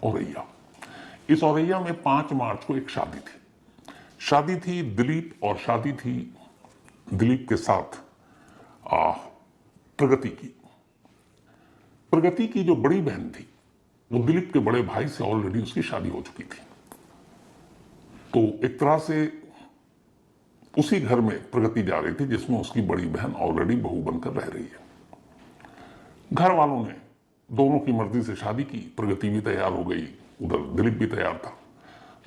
औरैया। इस औरैया में 5 मार्च को एक शादी थी। शादी थी दिलीप, और शादी थी दिलीप के साथ प्रगति की। प्रगति की जो बड़ी बहन थी वो दिलीप के बड़े भाई से ऑलरेडी उसकी शादी हो चुकी थी। तो एक तरह से उसी घर में प्रगति जा रही थी जिसमें उसकी बड़ी बहन ऑलरेडी बहू बनकर रह रही है। घर वालों ने दोनों की मर्जी से शादी की। प्रगति भी तैयार हो गई, उधर दिलीप भी तैयार था।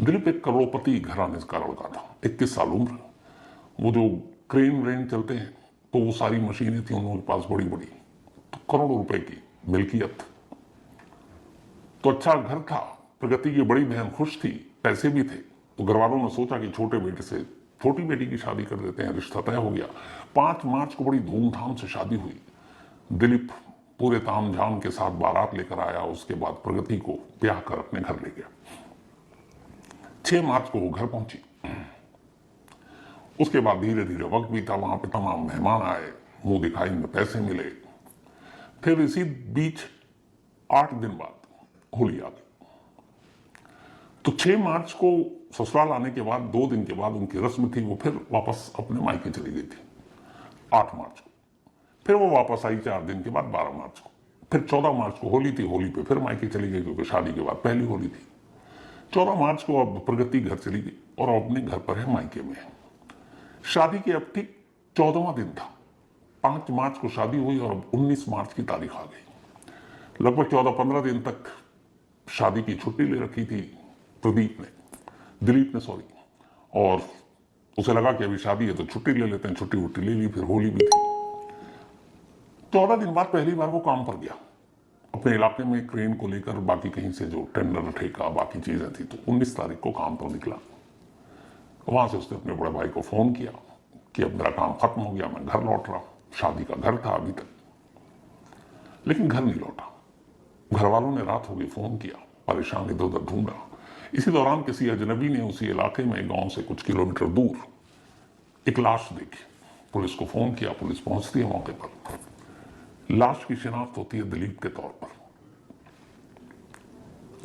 दिलीप एक करोड़पति घराने का लड़का था, 21 साल उम्र। वो जो क्रेन व्रेन चलते हैं तो वो सारी मशीनें थी उन लोगों के पास बड़ी बड़ी, तो करोड़ों रुपए की मिल्कियत। तो अच्छा घर था। प्रगति की बड़ी बहन खुश थी, पैसे भी थे। तो घर वालों ने सोचा कि छोटे बेटे से छोटी बेटी की शादी कर देते हैं, रिश्ता तय हो गया। 5 मार्च को बड़ी धूमधाम से शादी हुई। दिलीप पूरे तामझाम के साथ बारात लेकर आया। उसके बाद प्रगति को ब्याह कर अपने घर ले गया। 6 मार्च को वो घर पहुंची। उसके बाद धीरे धीरे वक्त बीता, वहां पे तमाम मेहमान आए, मुंह दिखाई में पैसे मिले। फिर इसी बीच 8 दिन बाद होली आ गई। तो 6 मार्च को ससुराल आने के बाद 2 दिन के बाद उनकी रस्म थी, वो फिर वापस अपने मायके चली गई थी 8 मार्च को। फिर वो वापस आई 4 दिन के बाद 12 मार्च को। फिर 14 मार्च को होली थी, होली पे फिर मायके चली गई क्योंकि शादी के बाद पहली होली थी। 14 मार्च को अब प्रगति घर चली गई और अपने घर पर है, मायके में है। शादी के अब ठीक 14वां दिन था। 5 मार्च को शादी हुई और अब 19 मार्च की तारीख आ गई। लगभग 14-15 दिन तक शादी की छुट्टी ले रखी थी दिलीप ने सॉरी, और उसे लगा कि अभी शादी है तो छुट्टी ले लेते हैं। छुट्टी वुट्टी ले ली, फिर होली भी थी। 14 दिन बाद पहली बार वो काम पर गया अपने इलाके में क्रेन को लेकर। बाकी कहीं से जो टेंडर ठेका बाकी चीजें थी, तो 19 तारीख को काम पर निकला। वहां से उसने अपने बड़े भाई को फोन किया कि अब मेरा काम खत्म हो गया, मैं घर लौट रहा हूं। शादी का घर था अभी तक, लेकिन घर नहीं लौटा। घर वालों ने रात हो गई फोन किया, परेशान इधर उधर ढूंढा। इसी दौरान किसी अजनबी ने उसी इलाके में गांव से कुछ किलोमीटर दूर एक लाश देखी। पुलिस को फोन किया, पुलिस पहुंचती है मौके पर। लाश की शिनाख्त होती है दिलीप के तौर पर।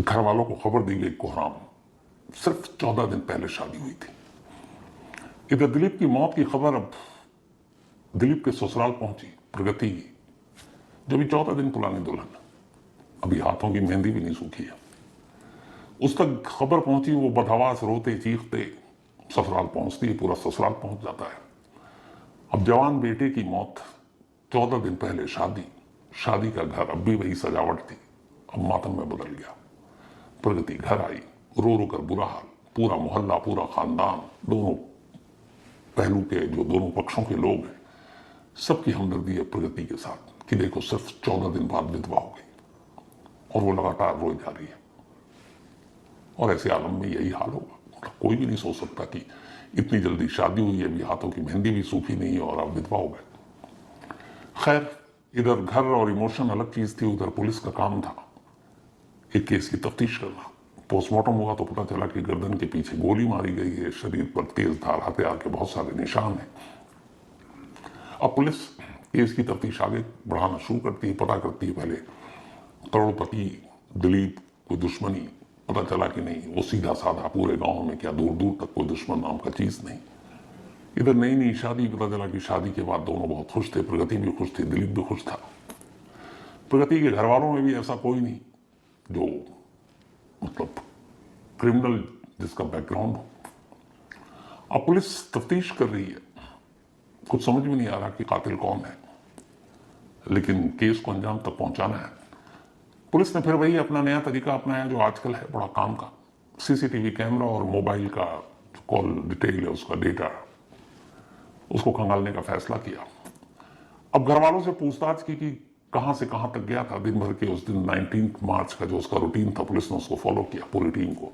घर वालों को खबर दी गई कोहराम। सिर्फ 14 दिन पहले शादी हुई थी। इधर दिलीप की मौत की खबर अब दिलीप के ससुराल पहुंची प्रगति की, जो भी 14 दिन पुरानी दुल्हन, अभी हाथों की मेहंदी भी नहीं सूखी है। उस तक खबर पहुंची, वो बदहवास रोते चीखते ससुराल पहुंचती है, पूरा ससुराल पहुंच जाता है। अब जवान बेटे की मौत, 14 दिन पहले शादी, शादी का घर, अब भी वही सजावट थी, अब मातम में बदल गया। प्रगति घर आई, रो रो कर बुरा हाल, पूरा मोहल्ला, पूरा खानदान, दोनों पहलू के जो दोनों पक्षों के लोग हैं, सबकी हमदर्दी है प्रगति के साथ कि देखो सिर्फ 14 दिन बाद विधवा हो गई और वो लगातार रोई जा रही है। और ऐसे आलम में यही हाल होगा। मतलब कोई भी नहीं सोच सकता कि इतनी जल्दी शादी हुई है, अभी हाथों की मेहंदी भी सूखी नहीं है और आप विधवा हो गए। खैर, इधर घर और इमोशन अलग चीज थी, उधर पुलिस का काम था एक केस की तफ्तीश करना। पोस्टमार्टम हुआ तो पता चला कि गर्दन के पीछे गोली मारी गई है, शरीर पर तेज धार हथियार के बहुत सारे निशान हैं। अब पुलिस केस की तफ्तीश आगे बढ़ाना शुरू करती है, पता करती है पहले करोड़पति दिलीप कोई दुश्मनी, पता चला कि नहीं, वो सीधा साधा, पूरे गांव में क्या दूर दूर तक कोई दुश्मन नाम का चीज नहीं। इधर नई नई शादी, पता चला कि शादी के बाद दोनों बहुत खुश थे, प्रगति भी खुश थी, दिलीप भी खुश था। प्रगति के घर वालों में भी ऐसा कोई नहीं जो मतलब क्रिमिनल जिसका बैकग्राउंड हो। अब पुलिस तफ्तीश कर रही है, कुछ समझ में नहीं आ रहा कि कातिल कौन है, लेकिन केस को अंजाम तक पहुंचाना है। पुलिस ने फिर वही अपना नया तरीका अपनाया जो आजकल है बड़ा काम का, सीसीटीवी कैमरा और मोबाइल का कॉल डिटेल है, उसका डेटा, उसको खंगालने का फैसला किया। अब घर वालों से पूछताछ की कि कहां से कहां तक गया था दिन भर के। उस दिन 19 मार्च का जो उसका रूटीन था, पुलिस ने उसको फॉलो किया, पूरी टीम को।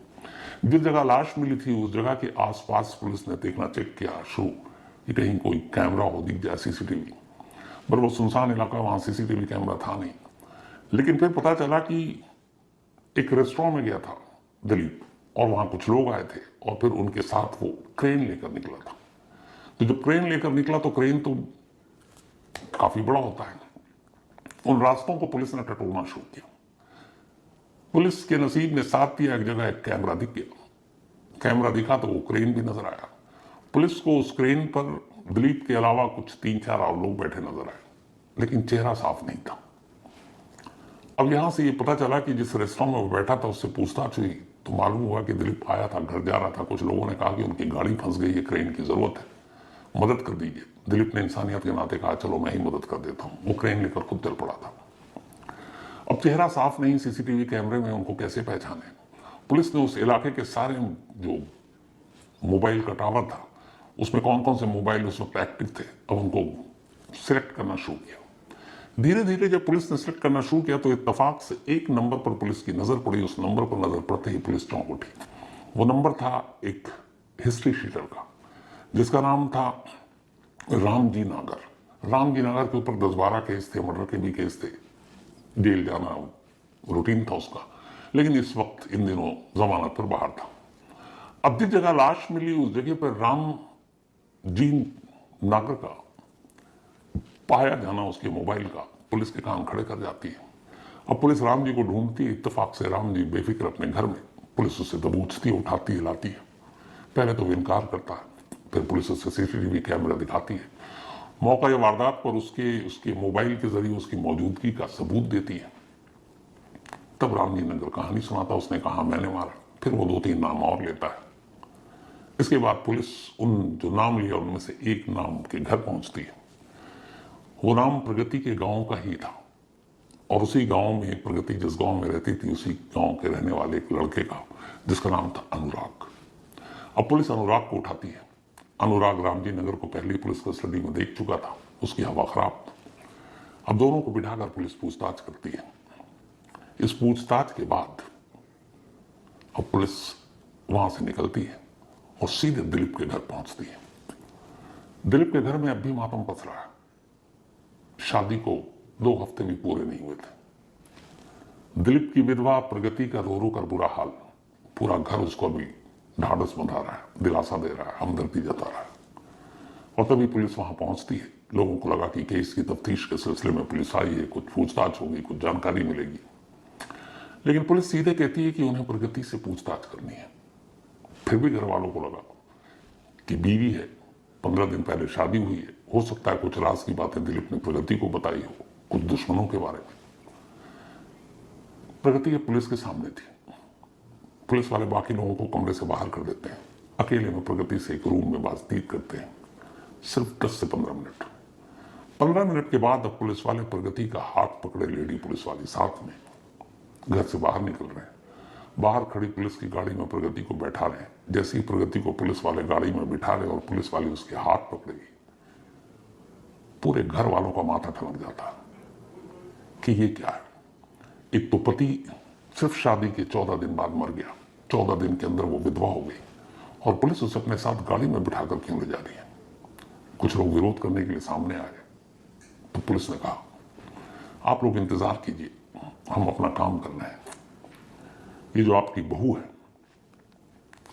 जिस जगह लाश मिली थी उस जगह के आसपास पुलिस ने देखना चेक किया शुरू कि कहीं कोई कैमरा हो, दिख जाए सीसीटीवी। पर वो सुनसान इलाका, वहां सीसीटीवी कैमरा था नहीं। लेकिन फिर पता चला कि एक रेस्टोरेंट में गया था दिलीप और वहां कुछ लोग आए थे और फिर उनके साथ वो क्रेन लेकर निकला था। तो जब क्रेन लेकर निकला तो क्रेन तो काफी बड़ा होता है, उन रास्तों को पुलिस ने टटोलना शुरू किया। पुलिस के नसीब ने साथ दिया, एक जगह एक कैमरा दिख गया। कैमरा दिखा तो वो क्रेन भी नजर आया। पुलिस को उस क्रेन पर दिलीप के अलावा कुछ 3-4 और लोग बैठे नजर आए, लेकिन चेहरा साफ नहीं था। अब यहां से ये पता चला कि जिस रेस्टोरेंट में वो बैठा था उससे पूछताछ हुई तो मालूम हुआ कि दिलीप आया था, घर जा रहा था। कुछ लोगों ने कहा कि उनकी गाड़ी फंस गई है, क्रेन की जरूरत है, मदद कर दीजिए। दिलीप ने इंसानियत के नाते कहा चलो मैं ही मदद कर देता हूं। वो क्रेन लेकर खुद चल पड़ा था। अब चेहरा साफ नहीं, सीसीटीवी कैमरे में उनको कैसे पहचाने? पुलिस ने उस इलाके के सारे जो मोबाइल का टावर था उसमें कौन कौन से मोबाइल उस वक्त एक्टिव थे, अब उनको सिलेक्ट करना शुरू किया। धीरे धीरे जब पुलिस ने सिलेक्ट करना शुरू किया तो इत्तेफाक से एक नंबर पर पुलिस की नजर पड़ी। उस नंबर पर नजर पड़ते ही पुलिस चौंक उठी। वो नंबर था एक हिस्ट्री शीटर का, जिसका नाम था रामजी नागर। रामजी नागर के ऊपर 10-12 केस थे, मर्डर के भी केस थे, जेल जाना रूटीन था उसका, लेकिन इस वक्त इन दिनों जमानत पर बाहर था। अब जिस जगह लाश मिली उस जगह पर राम जी नागर का पाया जाना, उसके मोबाइल का, पुलिस के कान खड़े कर जाती है। अब पुलिस राम जी को ढूंढती है। इत्तेफाक से राम जी बेफिक्र अपने घर में, पुलिस उससे दबोचती है, उठाती है, लाती है। पहले तो वो इनकार करता है, फिर पुलिस उससे सीसीटीवी कैमरा दिखाती है। मौका या वारदात पर उसके मोबाइल के जरिए उसकी मौजूदगी का सबूत देती है। तब राम जी नगर कहानी सुनाता, उसने कहा मैंने मारा। फिर वो 2-3 नाम और लेता है। इसके बाद पुलिस उन जो नाम लिया उनमें से एक नाम के घर पहुंचती है। वो नाम प्रगति के गांव का ही था, और उसी गांव में प्रगति जिस गांव में रहती थी उसी गांव के रहने वाले एक लड़के का, जिसका नाम था अनुराग। अब पुलिस अनुराग को उठाती है। अनुराग रामजी नगर को पहले पुलिस कस्टडी में देख चुका था, उसकी हवा खराब। अब दोनों को बिठाकर पुलिस पूछताछ करती है। इस पूछताछ के बाद अब पुलिस वहां से निकलती है और सीधे दिलीप के घर पहुंचती है। दिलीप के घर में अब भी मातम पस रहा है। शादी को 2 हफ्ते भी पूरे नहीं हुए थे। दिलीप की विधवा प्रगति का रो रो कर बुरा हाल। पूरा घर उसको अभी ढाढ़स बंधा रहा है, दिलासा दे रहा है, हमदर्दी जता रहा है। और तभी पुलिस वहां पहुंचती है। लोगों को लगा कि केस की तफ्तीश के सिलसिले में पुलिस आई है, कुछ पूछताछ होगी, कुछ जानकारी मिलेगी। लेकिन पुलिस सीधे कहती है कि उन्हें प्रगति से पूछताछ करनी है। फिर भी घर वालों को लगा कि बीवी है, 15 दिन पहले शादी हुई है, हो सकता है कुछ राज की बातें दिलीप ने प्रगति को बताई हो, कुछ दुश्मनों के बारे में। प्रगति अब पुलिस के सामने थी। पुलिस वाले बाकी लोगों को कमरे से बाहर कर देते हैं। अकेले में प्रगति से एक रूम में बातचीत करते हैं, सिर्फ 10 से 15 मिनट। 15 मिनट के बाद अब पुलिस वाले प्रगति का हाथ पकड़े लेडी पुलिस वाली साथ में घर से बाहर निकल रहे हैं। बाहर खड़ी पुलिस की गाड़ी में प्रगति को बैठा रहे हैं। जैसे ही प्रगति को पुलिस वाले गाड़ी में बिठा रहे और पुलिस वाली उसके हाथ पकड़ेगी, पूरे घर वालों का माथा ठनक जाता कि ये क्या है। एक तो पति सिर्फ शादी के 14 दिन बाद मर गया, 14 दिन के अंदर वो विधवा हो गई, और पुलिस उसे अपने साथ गाड़ी में बिठाकर क्यों ले जा रही है। कुछ लोग विरोध करने के लिए सामने आए तो पुलिस ने कहा आप लोग इंतजार कीजिए, हम अपना काम कर रहे हैं। ये जो आपकी बहू है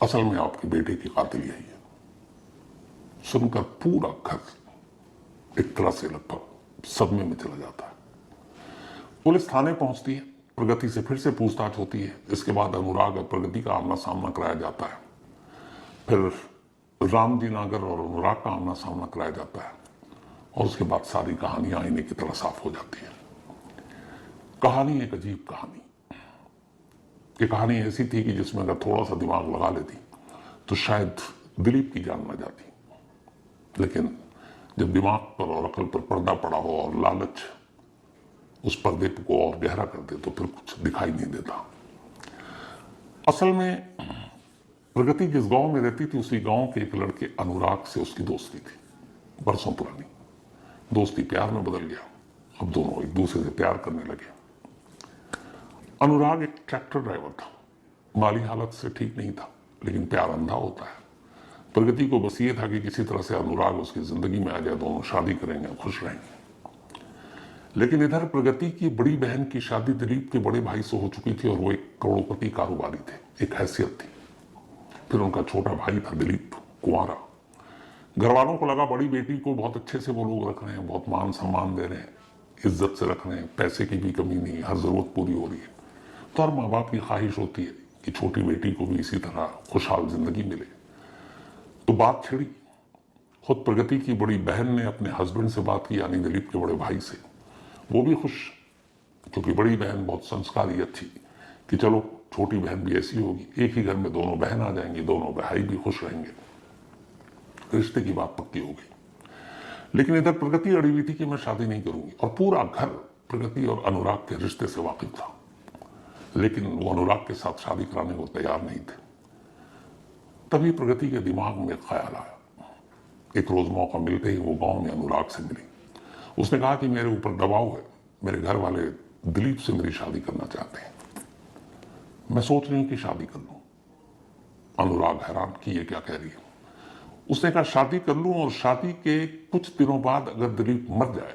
असल में आपके बेटे की कातिल यही है। सुनकर पूरा घर एक तरह से लगभग सदमे में चला जाता है। पुलिस थाने पहुंचती है, प्रगति से फिर से पूछताछ होती है। इसके बाद अनुराग और प्रगति का आमना सामना कराया जाता है। फिर रामजी नागर और अनुराग का आमना सामना कराया जाता है, और उसके बाद सारी कहानी आईने की तरह साफ हो जाती है। कहानी एक अजीब कहानी। ये कहानी ऐसी थी कि जिसमें अगर थोड़ा सा दिमाग लगा लेती तो शायद दिलीप की जान न जाती। लेकिन जब दिमाग पर और अकल पर पर्दा पड़ा हो और लालच उस पर्दे को और गहरा कर दे तो फिर कुछ दिखाई नहीं देता। असल में प्रगति जिस गांव में रहती थी उसी गांव के एक लड़के अनुराग से उसकी दोस्ती थी, बरसों पुरानी दोस्ती प्यार में बदल गया। अब दोनों एक दूसरे से प्यार करने लगे। अनुराग एक ट्रैक्टर ड्राइवर था, माली हालत से ठीक नहीं था, लेकिन प्यार अंधा होता है। प्रगति को बस ये था कि किसी तरह से अनुराग उसकी जिंदगी में आ जाए, दोनों शादी करेंगे, खुश रहेंगे। लेकिन इधर प्रगति की बड़ी बहन की शादी दिलीप के बड़े भाई से हो चुकी थी, और वो एक करोड़पति कारोबारी थे, एक हैसियत थी। फिर उनका छोटा भाई था दिलीप, कुंवारा। घर वालों को लगा बड़ी बेटी को बहुत अच्छे से वो लोग रख रहे हैं, बहुत मान सम्मान दे रहे हैं, इज्जत से रख रहे हैं, पैसे की भी कमी नहीं, हर जरूरत पूरी हो रही है। तो हर माँ बाप की ख्वाहिश होती है कि छोटी बेटी को भी इसी तरह खुशहाल जिंदगी मिले। तो बात छिड़ी। खुद प्रगति की बड़ी बहन ने अपने हस्बैंड से बात की, यानी दिलीप के बड़े भाई से। वो भी खुश, क्योंकि बड़ी बहन बहुत संस्कारी, अच्छी, कि चलो छोटी बहन भी ऐसी होगी, एक ही घर में दोनों बहन आ जाएंगी, दोनों भाई भी खुश रहेंगे। रिश्ते की बात पक्की हो गई। लेकिन इधर प्रगति अड़ी हुई थी कि मैं शादी नहीं करूंगी, और पूरा घर प्रगति और अनुराग के रिश्ते से वाकिफ था, लेकिन वो अनुराग के साथ शादी कराने को तैयार नहीं थे। तभी प्रगति के दिमाग में ख्याल आया। एक रोज मौका मिलते ही वो गांव में अनुराग से मिली। उसने कहा कि मेरे ऊपर दबाव है, मेरे घर वाले दिलीप से मेरी शादी करना चाहते हैं, मैं सोच रही हूं कि शादी कर लूं। अनुराग हैरान कि ये क्या कह रही है। उसने कहा शादी कर लूं, और शादी के कुछ दिनों बाद अगर दिलीप मर जाए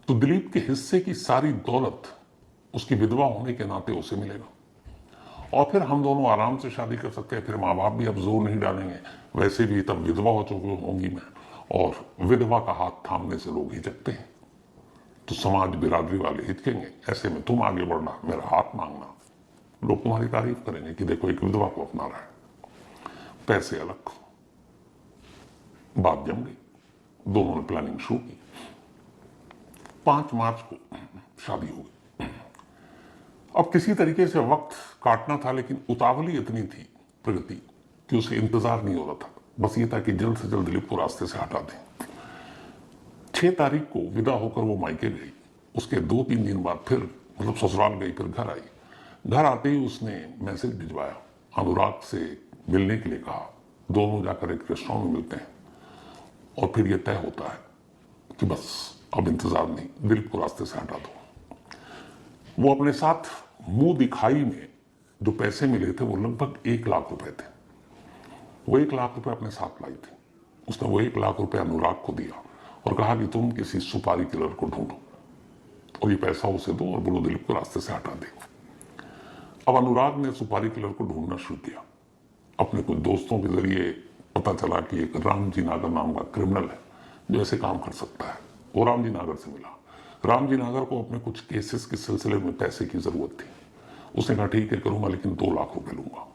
तो दिलीप के हिस्से की सारी दौलत उसकी विधवा होने के नाते उसे मिलेगा, और फिर हम दोनों आराम से शादी कर सकते हैं। फिर माँ बाप भी अब जोर नहीं डालेंगे, वैसे भी तब विधवा हो चुकी होंगी मैं, और विधवा का हाथ थामने से लोग हिचकते हैं, तो समाज बिरादरी वाले हिचकेंगे। ऐसे में तुम आगे बढ़ना, मेरा हाथ मांगना, लोग तुम्हारी तारीफ करेंगे कि देखो एक विधवा को अपना रहा है। पैसे अलग। बात जम गई, दोनों ने प्लानिंग शुरू की। 5 मार्च को शादी हो गई। अब किसी तरीके से वक्त काटना था, लेकिन उतावली इतनी थी प्रगति कि उसे इंतजार नहीं हो रहा था, बस ये था कि जल्द से जल्द दिलीप को रास्ते से हटा दें। 6 तारीख को विदा होकर वो मायके गई। उसके 2-3 दिन बाद फिर मतलब ससुराल गई, फिर घर आई। घर आते ही उसने मैसेज भिजवाया, अनुराग से मिलने के लिए कहा, दोनों जाकर एक रेस्टोरेंट में मिलते हैं, और फिर यह तय होता है कि बस अब इंतजार नहीं, दिलीप को रास्ते से हटा दो। वो अपने साथ मुंह दिखाई में जो पैसे मिले थे वो लगभग 1 लाख रुपए थे। वो 1 लाख रुपए अपने साथ लाई थी। उसने वो 1 लाख रुपए अनुराग को दिया और कहा कि तुम किसी सुपारी किलर को ढूंढो और ये पैसा उसे दो और बोलो दिलीप को रास्ते से हटा दे। अब अनुराग ने सुपारी किलर को ढूंढना शुरू किया। अपने कुछ दोस्तों के जरिए पता चला कि एक रामजी नागर नाम का क्रिमिनल है जो ऐसे काम कर सकता है। वो रामजी नागर से मिला। रामजी नागर को अपने कुछ केसेस के सिलसिले में पैसे की जरूरत थी। उसने कहा ठीक है करूंगा, लेकिन 2 लाख रुपए लूंगा।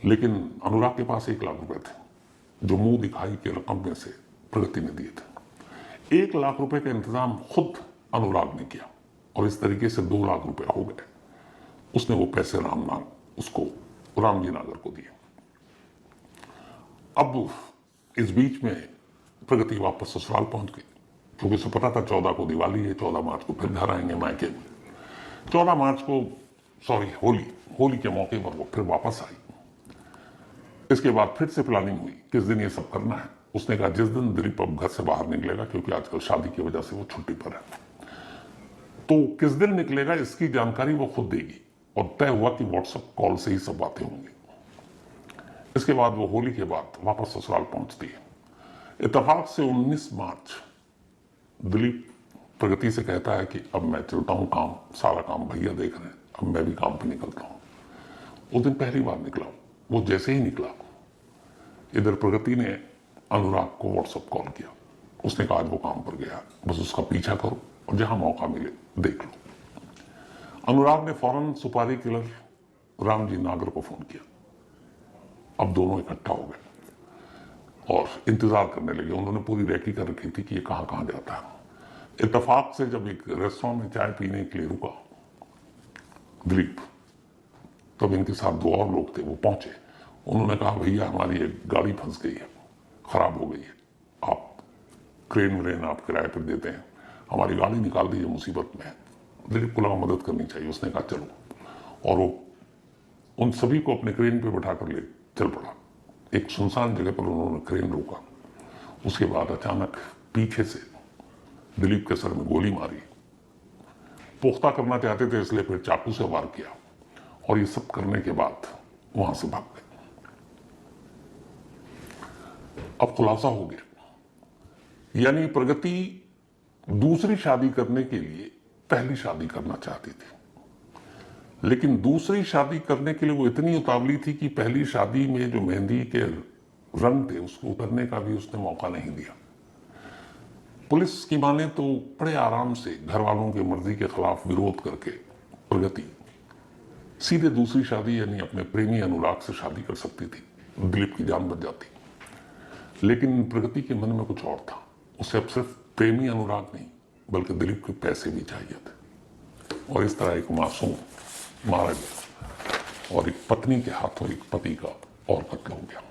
लेकिन अनुराग के पास 1 लाख रुपए थे जो मुंह दिखाई के रकम में से प्रगति ने दिए थे। 1 लाख रुपए का इंतजाम खुद अनुराग ने किया और इस तरीके से 2 लाख रुपए हो गए। उसने वो पैसे उसको रामजी नागर को दिए। अब इस बीच में प्रगति वापस ससुराल पहुंच गई, क्योंकि उसे पता था 14 को दिवाली है, 14 मार्च को फिर घर आएंगे मायके में। 14 मार्च को होली के मौके पर वो फिर वापस आई। इसके बाद फिर से प्लानिंग हुई किस दिन ये सब करना है। उसने कहा जिस दिन दिलीप अब घर से बाहर निकलेगा, क्योंकि आजकल शादी की वजह से वो छुट्टी पर है, तो किस दिन निकलेगा इसकी जानकारी वो खुद देगी। और तय हुआ कि व्हाट्सएप कॉल से ही सब बातें होंगी। इसके बाद वो होली के बाद वापस ससुराल पहुंचती है। इत्तेफाक से 19 मार्च दिलीप प्रगति से कहता है कि अब मैं चलता हूं, सारा काम भैया देख रहे हैं, अब मैं भी काम पर निकलता हूं। उस दिन पहली बार निकला। वो जैसे ही निकला, इधर प्रगति ने अनुराग को व्हाट्सएप कॉल किया। उसने कहा आज वो काम पर गया, बस उसका पीछा करो और जहां मौका मिले देख लो। अनुराग ने फौरन सुपारी किलर रामजी नागर को फोन किया। अब दोनों इकट्ठा हो गए और इंतजार करने लगे। उन्होंने पूरी रेकी कर रखी थी कि ये कहां कहां जाता है। इत्तेफाक से जब एक रेस्टोरेंट में चाय पीने के लिए रुका दिलीप, तब इनके साथ 2 और लोग थे, वो पहुंचे। उन्होंने कहा भैया हमारी एक गाड़ी फंस गई है, खराब हो गई है, आप क्रेन व्रेन आप किराए पर देते हैं, हमारी गाड़ी निकाल दीजिए, मुसीबत में है। दिलीप को लगा मदद करनी चाहिए। उसने कहा चलो, और वो उन सभी को अपने क्रेन पे बैठा कर ले चल पड़ा। एक सुनसान जगह पर उन्होंने क्रेन रोका। उसके बाद अचानक पीछे से दिलीप के सर में गोली मारी। पुख्ता करना चाहते थे इसलिए फिर चाकू से वार किया, और ये सब करने के बाद वहां से भाग गए। अब खुलासा हो गया, यानी प्रगति दूसरी शादी करने के लिए पहली शादी करना चाहती थी, लेकिन दूसरी शादी करने के लिए वो इतनी उतावली थी कि पहली शादी में जो मेहंदी के रंग थे उसको उतरने का भी उसने मौका नहीं दिया। पुलिस की माने तो बड़े आराम से घर वालों की मर्जी के खिलाफ विरोध करके प्रगति सीधे दूसरी शादी यानी अपने प्रेमी अनुराग से शादी कर सकती थी, दिलीप की जान बच जाती। लेकिन प्रगति के मन में कुछ और था। उसे अब सिर्फ प्रेमी अनुराग नहीं बल्कि दिलीप के पैसे भी चाहिए थे। और इस तरह एक मासूम मारा गया और एक पत्नी के हाथों एक पति का और कत्ल हो गया।